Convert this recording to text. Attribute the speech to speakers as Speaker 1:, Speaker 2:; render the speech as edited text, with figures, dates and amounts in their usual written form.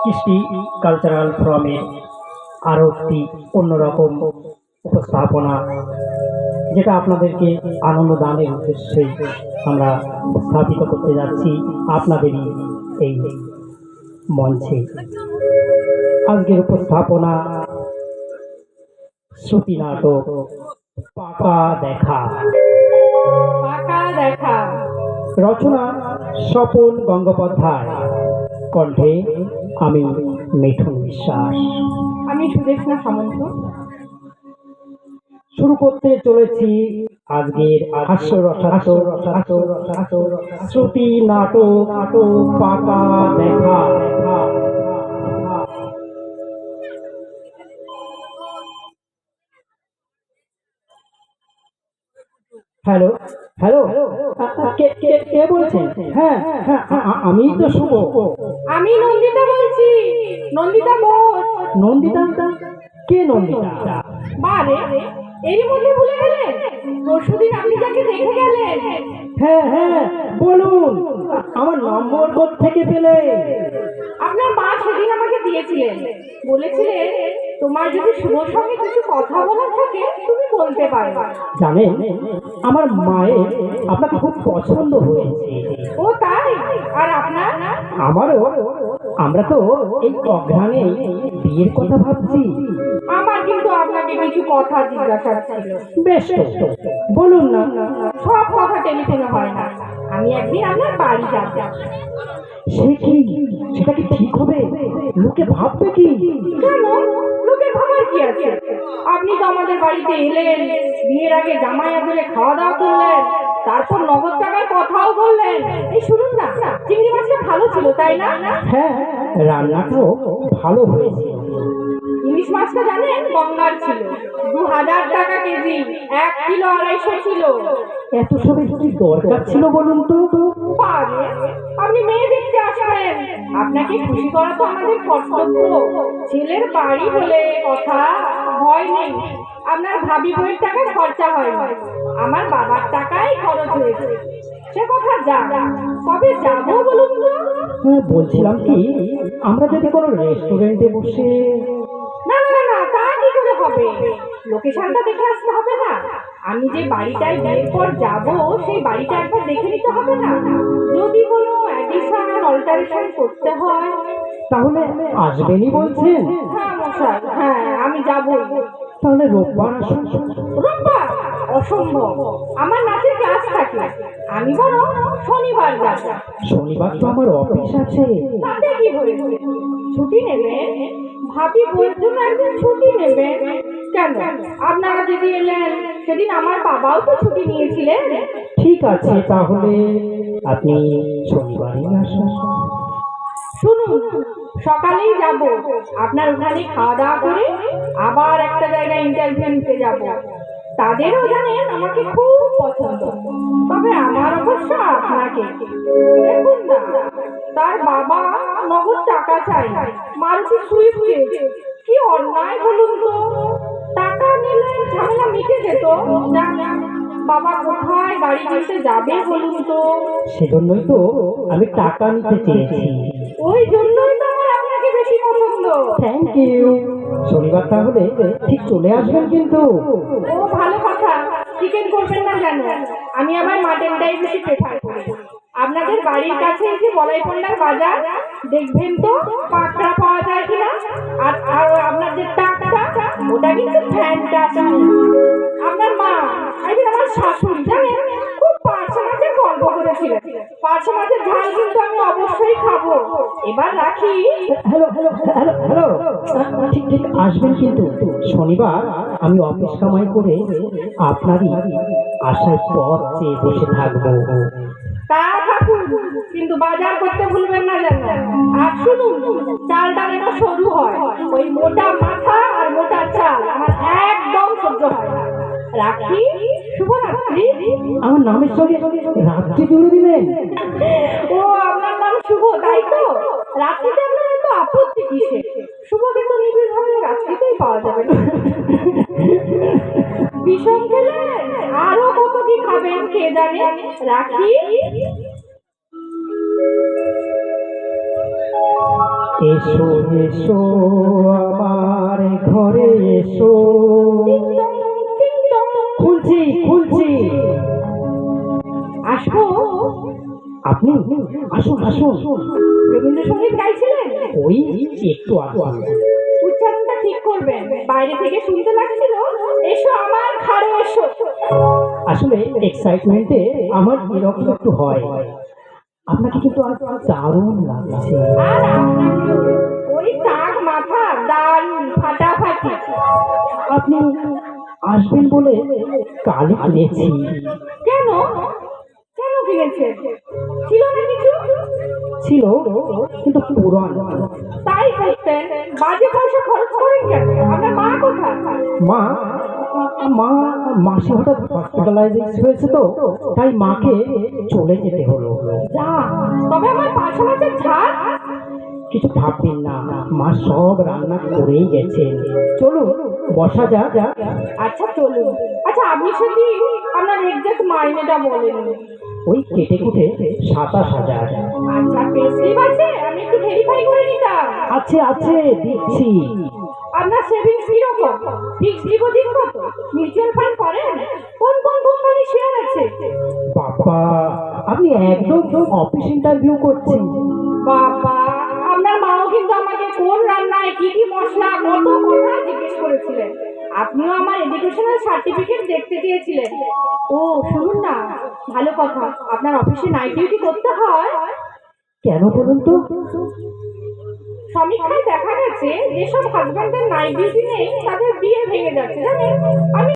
Speaker 1: কৃষ্টি কালচারাল ফোরামের আরও একটি অন্যরকম উপস্থাপনা, যেটা আপনাদেরকে আনন্দ দানের উদ্দেশ্যে আমরা স্থাপিত করতে যাচ্ছি আপনাদেরই এই মঞ্চে। আজকের উপস্থাপনা শ্রুতি নাটক পাকা দেখা।
Speaker 2: পাকা দেখা।
Speaker 1: রচনা স্বপন গঙ্গোপাধ্যায়, কণ্ঠে আমি মিঠুন বিশ্বাস,
Speaker 2: আমি সুদেশনা সামন্ত।
Speaker 1: শুরু করতে চলেছি আজকের শ্রুতি নাটক পাকা দেখা। হ্যালো হ্যালো, কে কে কে বলছেন? হ্যাঁ হ্যাঁ, আমি তো শুভ।
Speaker 2: আমি নন্দিতা বলছি, নন্দিতা বোস।
Speaker 1: নন্দিতা? কে নন্দিতা?
Speaker 2: বারে এরই মধ্যে ভুলে গেলেন? পরশুদিন আপনি যাকে দেখে গেলেন।
Speaker 1: হ্যাঁ হ্যাঁ, বলুন, আমার নম্বর থেকে পেলে?
Speaker 2: আপনার মা সেদিন আমাকে দিয়েছিলেন, বলেছিলেন তোমার যদি শুভর সঙ্গে কিছু কথা বলার থাকে তুমি বলতে পারো।
Speaker 1: জানেন, আমার মায়ের আপনাকে খুব পছন্দ হয়েছে।
Speaker 2: ও তাই? আর আপনার?
Speaker 1: আমারও। আমরা তো এই অঘ্রাণে বিয়ের কথা ভাবছি।
Speaker 2: আমার কিন্তু আপনাকে কিছু কথা জিজ্ঞাসা ছিল।
Speaker 1: বেশ, বলুন না।
Speaker 2: সব কথা টেলিফোনে হয় না। আমি একদিন আপনার বাড়ি যাব।
Speaker 1: সে কি? সেটা কি ঠিক হবে? লোকে ভাববে কি?
Speaker 2: কেন? লোকের ভাবার কি আছে? আপনি তো আমাদের বাড়িতে এলেন, বিয়ের আগে জামাই আদরে খাওয়া দাওয়া করলেন, তারপর নগদ টাকার কথাও বললেন। এই শুনুন না, চিংড়ি মাছটা ভালো ছিল তাই না?
Speaker 1: হ্যাঁ, রান্নাটাও ভালো হয়েছে।
Speaker 2: ইলিশ মাছটা জানেন গঙ্গার ছিল, 2000 টাকা কেজি, 1 কিলো 250 ছিল।
Speaker 1: এত সবের কি দরকার ছিল বলুন তো?
Speaker 2: পারে আপনি মেয়ে দেখতে আসবেন, আপনাকে খুশি করা তো আমাদের কর্তব্য। ছেলের বাড়ি বলে কথা, ভয় নেই। আপনার ভাবি বইয়ের টাকা খরচা হয়নি, আমার বাবার টাকাই খরচ হয়েছে। সে কথা যা, কবে যাবো বলুন তো?
Speaker 1: বলছিলাম কি, আমরা যদি কোনো রেস্টুরেন্টে বসে।
Speaker 2: না না না, তা কি করে হবে? লোকেশনটা দেখে আসতে হবে না? আমি যে বাড়িটায় বিয়ের পর যাব সেই বাড়িটা একবার দেখে নিতে হবে না? যদি কোনো অ্যাডিশন অল্টারেশন করতে হয়।
Speaker 1: তাহলে আসবেনই বলছেন?
Speaker 2: হ্যাঁ মশাই, হ্যাঁ আমি যাবো।
Speaker 1: তাহলে রোববার আসুন।
Speaker 2: রোববার? অসম্ভব, আমার নাচের ক্লাস থাকে। আমি বরং শনিবার যাব।
Speaker 1: শনিবার তো আমার অফিস আছে।
Speaker 2: তাতে কি হয়েছে? ছুটি নেবেন? ভাবি বইয়ের জন্য একদিন ছুটি নেবেন কেন? আপনারা যদি এলেন, সেদিন আমার বাবাও তো ছুটি নিয়েছিলেন।
Speaker 1: ঠিক আছে, তাহলে আপনি শনিবারই আসুন।
Speaker 2: শুনুন, সকালেই যাব, আপনার ওখানে খাওয়া দাওয়া করে আবার একটা জায়গায় ইন্টারভিউ নিতে যাব। তাদেরও জানেন আমাকে খুব পছন্দ, তবে আমার অবশ্য আপনাকে। দেখুন না, তার বাবা নগদ টাকা চাই, মারুতি সুইফট চেয়েছে। কি অন্যায় বলুন তো? টাকা নিলে ঝামেলা মিটে যেত। জানেন বাবা কোথায় গাড়ি কিনতে যাবে বলুন তো?
Speaker 1: সেজন্যই তো আমি টাকা নিতে চেয়েছি।
Speaker 2: ওই জন্যই তো আমার আপনাকে বেশি পছন্দ।
Speaker 1: Thank you. শনিবার তাহলে ঠিক চলে আসবেন কিন্তু।
Speaker 2: ও ভালো কথা। চিকেন করবেন না কেন? আমি আবার মাটনটাই বেশি প্রেফার করি। আপনাদের বাড়ির কাছে এই যে বলাইপন্ডার বাজার, দেখবেন তো কাঁকড়া পাওয়া যায় কিনা। আর আর আপনার যে টাকটা, ওটা কিন্তু ফ্যান্টাস্টিক। আপনার মা, এই যে আমার শাশুড়ি জানেন, খুব পার্শে মাছের গল্প করেছিলেন। পার্শে মাছের ঝাল কিন্তু আমি অবশ্যই খাবো। এবার রাখি।
Speaker 1: হ্যালো হ্যালো হ্যালো হ্যালো, ঠিক ঠিক আসবেন কিন্তু। শনিবার আমি অফিস কামাই করে আপনারই আসার পর চেয়ে বসে থাকবো।
Speaker 2: তা থাকুন, কিন্তু বাজার করতে ভুলবেন না যেন। আর শুনুন, চালটা যেন সরু হয়। ওই মোটা মাথা আর মোটা চাল আমার একদম সহ্য হয় না। রাখি। শুভরাত্রি।
Speaker 1: আমার নামের সঙ্গে রাত্রি জুড়ে দিলেন?
Speaker 2: ও আপনার নাম শুভ তাই তো? রাত্রিতে আপনার এত আপত্তি কিসে? শুভকে তো নিবিড় ভাবে রাত্রিতেই পাওয়া যাবে না। বিষম খেলে আরো কত কি খাবেন কে জানে। রাখি।
Speaker 1: এসো এসো আমার ঘরে এসো।
Speaker 2: টিং টং, টিং টং।
Speaker 1: খুলছি খুলছি।
Speaker 2: আসবো?
Speaker 1: আপনি আসুন আসুন।
Speaker 2: রবীন্দ্রসঙ্গীত গাইছিলেন?
Speaker 1: ওই একটু আসুন।
Speaker 2: উচ্চারণটা ঠিক করবেন, বাইরে থেকে শুনতে লাগছিল এসো আমার ঘরে এসো।
Speaker 1: আসলে এক্সাইটমেন্টে আমার এরকম একটু হয়। আপনাকে কিন্তু আজ দারুণ লাগছে।
Speaker 2: আর আপনাকে ওই টাক মাথা দারুণ ফাটাফাটি।
Speaker 1: আপনি আসবেন বলে কালই কিনেছি।
Speaker 2: কেন? কেন কিনেছেন? ছিল না কিছু?
Speaker 1: ছিল কিন্তু পুরান।
Speaker 2: তাই করতেন, বাজে পয়সা খরচ করেন কেন? আপনার মা কোথায়?
Speaker 1: মা মা মাসে হঠাৎ হসপিটালাইজ হয়েছে তো, তাই মাকে চলে যেতে হলো।
Speaker 2: যা, তবে আমার 5 মাসের ছাড়।
Speaker 1: কিছু ভাববেন না, মা সব রান্না করেই গেছেন। চলুন বসা যা যা।
Speaker 2: আচ্ছা চলুন। আচ্ছা আপনি শুধু আপনার এক্সাক্ট মাইনেটা বলেন।
Speaker 1: ওই কেটে কুটে 27,000।
Speaker 2: আচ্ছা পেস্লিপ আছে, আমি একটু ভেরিফাই করে নিতাম।
Speaker 1: আছে আছে দিচ্ছি।
Speaker 2: আপনার সেভিংস কিরকম? ফিক্সড ডিপোজিট কত? মিউচুয়াল ফান্ড করেন? কোন কোন কোম্পানি শেয়ার আছে?
Speaker 1: বাবা, আপনি একদম অফিস ইন্টারভিউ করছেন।
Speaker 2: বাবা, আপনার মাও কিন্তু আমাকে কোন রান্নায় কি কি মশলা কত কথা জিজ্ঞেস করেছিলেন। আপনিও আমার এডুকেশনাল সার্টিফিকেট দেখতে চেয়েছিলেন। ও শুনুন না, ভালো কথা, আপনার অফিসে নাইট ডিউটি করতে হয়?
Speaker 1: কেন বলুন তো?
Speaker 2: সমীক্ষায় দেখা গেছে যেসব হাজব্যান্ডের নাইট ডিউটি নেই তাদের বিয়ে ভেঙে যাচ্ছে জানেন। আমি